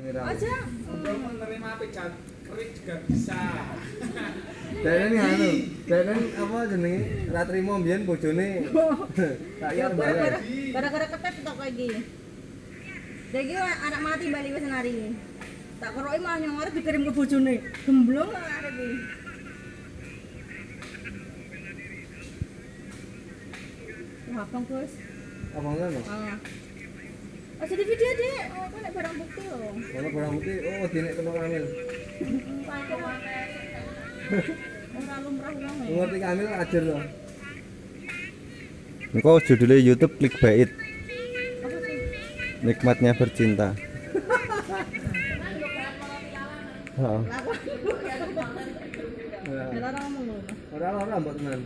Aja. Untuk menerima pijat kerik juga bisa. Dan ini anu, dan apa jenenge? Ra trimo mbiyen bojone. Tak Ya iya gara-gara ketet tok iki. Jadi anak mati bali wis nari. Tak keroki malah nyongore dikirim ke bojone. Gemblong lah arek iki. Wah, Bang Gus. Apa ngono? Ah. Oh, jadi video Dek. Oh, kok nek barang bukti loh. Ono barang bukti, oh dene kena kamil. Ora lumrah wong. Ngerti kamil ajar to. Engko judulnya YouTube clickbait. Apa sih? Nikmatnya bercinta. Heeh. Ora ngomong ngono. Ora mbok tenan.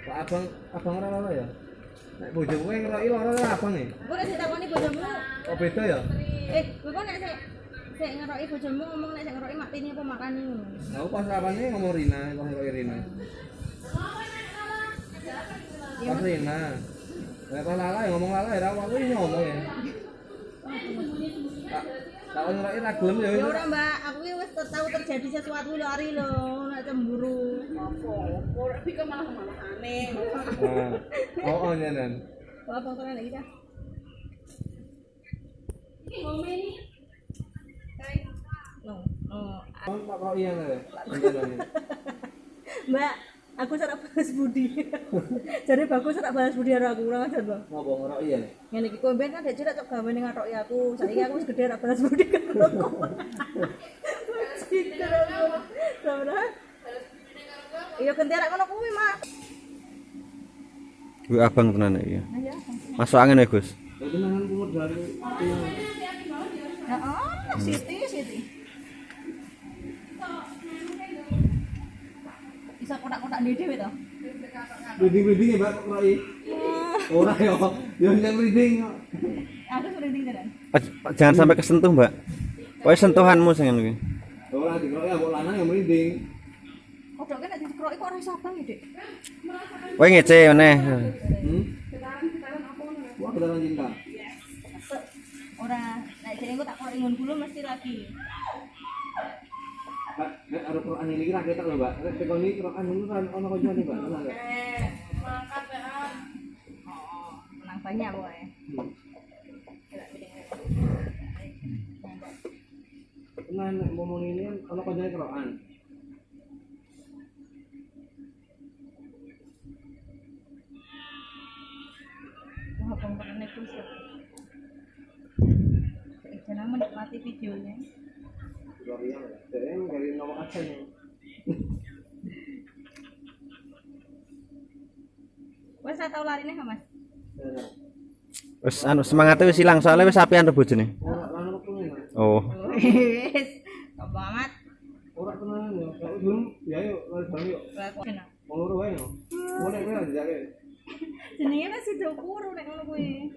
Pak abang ora ya? Nek bojomu kowe ngeroki lara ora abang e. Kowe nek ditakoni bojomu, Oh beda ya? kowe kok nek sik ngeroki bojomu ngomong nek sik ngeroki maktini apa makani ngono. Aku pas rapane ngomong Rina, pas ngeroki Rina. Pas Rina. Nek pas Lala ya ngomong Lala ya aku ini ngomong ya. Tak ngeroki ra gelem ya. Ya ora Mbak, aku iki wis tahu terjadi sesuatu lho Ari lho, nek cemburu. Apa? Ora pikir malah aneh. Oh nyenan. Kok abang tenan iki ta? Iki ngomong ini. Kayak Kon tak roki ya. Mbak, aku serak balas budi. Jadi bagus serak balas budi karo aku, ora ajar, Bang. Ngopo ngeroki ya? Ngene iki kowe ben kan dek cilik tok gawe ning ngatoki aku. Saiki aku wis gedhe rak balas budi karo kok. Sabar. Iya ganti arek kono kuwi, Mak. Kuwi abang tenan iki. Nah ya. Masuk angin ya, Gus. Itu nangan kumur dari Heeh, Siti. Bisa kotak-kotak dhewe to. reading ya Mbak ngeroki. Ora ya. Ya yang reading. Aku sering tenan. Jangan sampai kesentuh, Mbak. Pokoke sentuhanmu sing ngene iki. Ora dikeroki ambok lanang yang reading. Kodoke nek dikeroki kok ora iso abang ya, Dik. Kowe ngece meneh. Wah kedalan cinta. Ora, nek jare engko tak kok ingon kula mesti lagi. Nek arep Quran ini kira ketok lho Mbak. Nek tekoni Quran ini kan ono kancane Mbak. Tenang ya. Mangkat ya. Oh, menang banyak pokoke. Tenang nek ngomong ini kan ono kancane Quran. Wah, bang pernah terus ya. Jangan menikmati videonya. Gloria ya. Dene dari nomor asen. Wes saya tahu lari nih, Mas. Wis anu semangate wis ilang soalnya wis apian rebojene. Ora lanang kok ngene. Oh. Wes. Apa amat? Ora tenan ya. Kalau belum ya yuk lari bareng yuk. Lakukan. Mau loro wae no. Boleh kowe aja jare. Jenenge wis diukur nek ngono kuwi.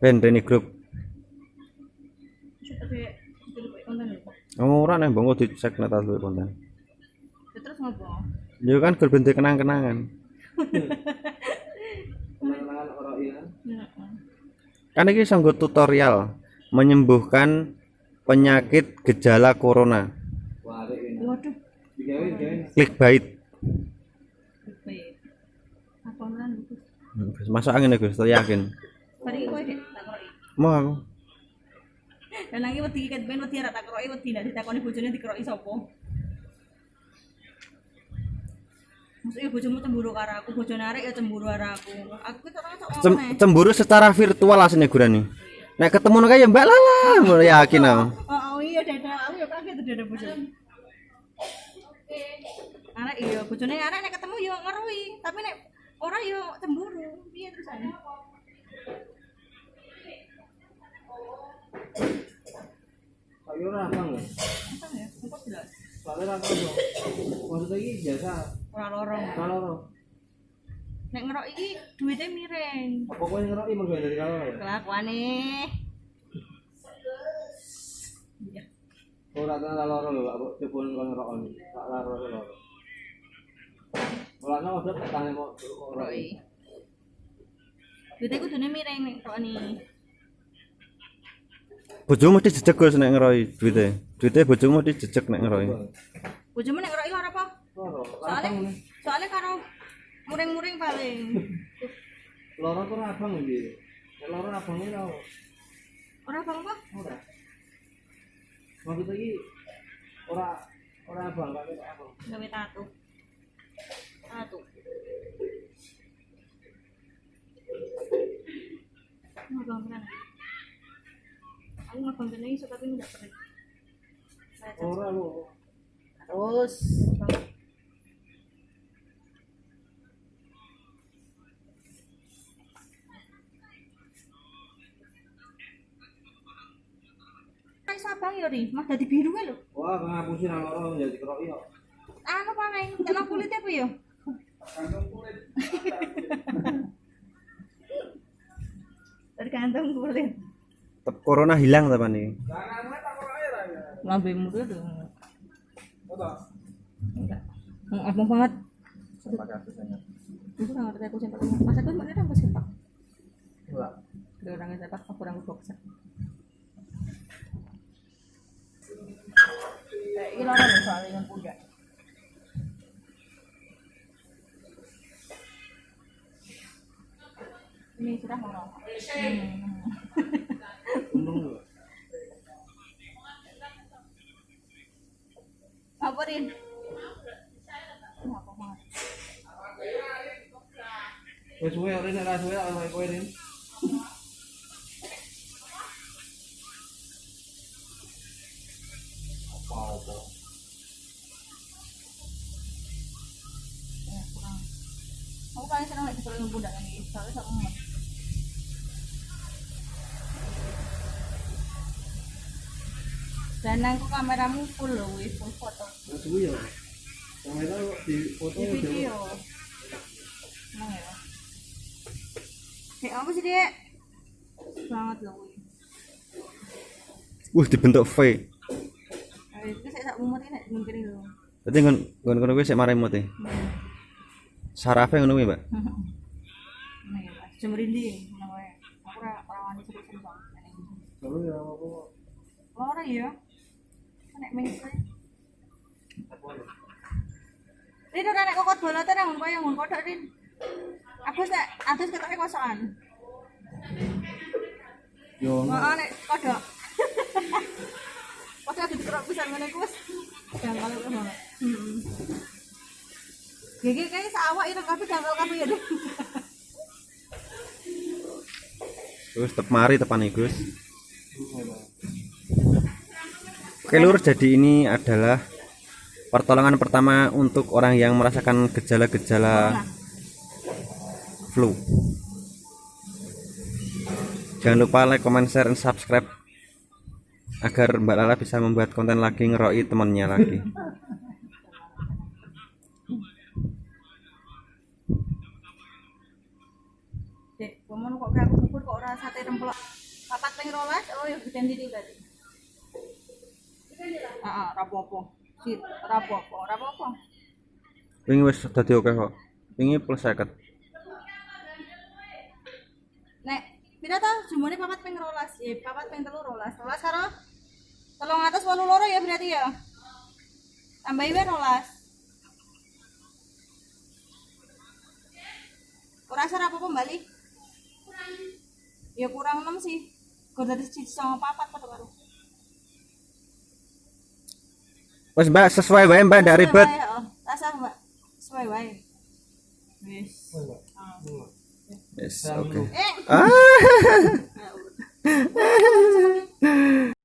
Ben Reni Group. Sudah konten lho. Ora nek mbok dicek nek tak duwe konten. Terus ngopo? Ya kan gur bentuk kenang-kenangan. Kenangan ora iya. Heeh. Kan iki iso nggo tutorial menyembuhkan penyakit gejala corona. Wah, arek ini. Waduh. Digawe. Clickbait. Baik. Apa menan Gus? Masuk angin ya, Gus, saya yakin. Mari kowe Dik, tak kroki. Mau aku. Dan lagi wedi ket ben wedi ora tak kroki wedi nek ditakoni bojone dikroki sapa? Maksudnya bojomu cemburu karo aku, bojone arek ya cemburu karo aku. Aku ki terus sok ngomong. Cemburu secara virtual asline gurane. Nek ketemu nek ya Mbak Lala, ngono yakin aku. Oh iya dadah, aku ya kaget dadah bojone. Arek iya bojone arek nek ketemu yo ngeruwi, tapi nek ora yo cemburu. Piye terusane? Ayo ora abang lho. Apa ya? Kok jelas? Soalnya ra karo. Maksudnya iki biasa. Ora lorong. Ora loro. Nek ngerok iki duwite miring. Apa kowe ngeroki mergo dari karo ya? Kelakuane. Iya. Ora tenan loro lho, Pak. Jebon kon ngerokon. Tak loro loro. Mulane udah petane kok Roi. Duitnya kudune miring nih kok nih. Bojomu mesti jejeg Gus nek ngeroi duite. Duite bojomu mesti jejeg nek ngeroi. Bojomu nek ngeroi ora apa? Soalnya karo muring-muring paling. Loro tuh abang iki. Nek loro abang iki tau. Ora bang apa? Ora. Maksud iki ora abang kok abang. Gawe tato. Tato. Ngabang kan. Aku ngabang kene iso tapi enggak pernah. Ora lu. Terus bang. Sabang ya ri, mah dadi biru lho. Wah, ngapusi nang loro jadi keroki kok. Anu paling, kena kulitnya apa ya? Kantong kulit. Tergantung kulit. Tetep corona hilang ta nih. Jangan mata kok ae ra. Lambemu tuh tuh. Betul. Enggak. Abang banget. Pakai akusnya. Aku nggak ngerti aku sempat. Masa aku mana orang sepak? Ora. Ada orang yang sepak, aku orang boxer. Ini orang yang soalnya yang kuda. Ini sudah ngorong. Untung lu. Ngapain? Ngapa banget? Wis suwe ora nek ra suwe ora kowe rin. Apa-apa. Kurang. Aku paling senang lagi kalau budak lagi, soalnya sama emak. Dan aku kameramu full loh, full foto. Wis suwe ya. Kamera di foto Di video. Emang ya. Kayak apa sih dia? Banget loh. Dibentuk V. Itu saya tak umur ini mungkin itu. Berarti ngon kono kuwi sik mare mote. Sarafe ngono kuwi, Mbak. Nah ya, cemerindi namanya. Aku ora wani sebut-sebut Bang. Kalau ya apa? Ora ya. Nek mengse. Rin ora nek kokot bolate nang koyo ngon kodok Rin. Agus ketoke kosokan. Yo. Heeh nek kodok. Kodok dikerok pisan ngene ku wis jangkal banget. Heeh. Gege kayak sawak ireng kabeh jangkal kabeh ya, Dik. Terus tetep mari tepane Gus. Oke lur, jadi ini adalah pertolongan pertama untuk orang yang merasakan gejala-gejala flu. Jangan lupa like, comment, share, dan subscribe agar Mbak Lala bisa membuat konten lagi ngeroi temannya lagi. Dek, ngomong kok kayak aku bubur kok ora sate remplok. Papat ping 12, oh ya geden titik berarti. Heeh, rapopo. Sit, rapopo. Wingi wis dadi oke kok. Wingi plus 50. Nek, pira to jumlahnya papat ping 12, ya papat ping 3 12. 12 karo 382 ya berarti ya. Tambahi wae 12. Ora ora apa-apa balik. Ya kurang 6 sih. Kok dari sama papat padha karo. Wes Mbak, sesuai wae Mbak, ndak ribet. Tasah Mbak. Sesuai wae. Wis. Yes, oke. Eh. Ah.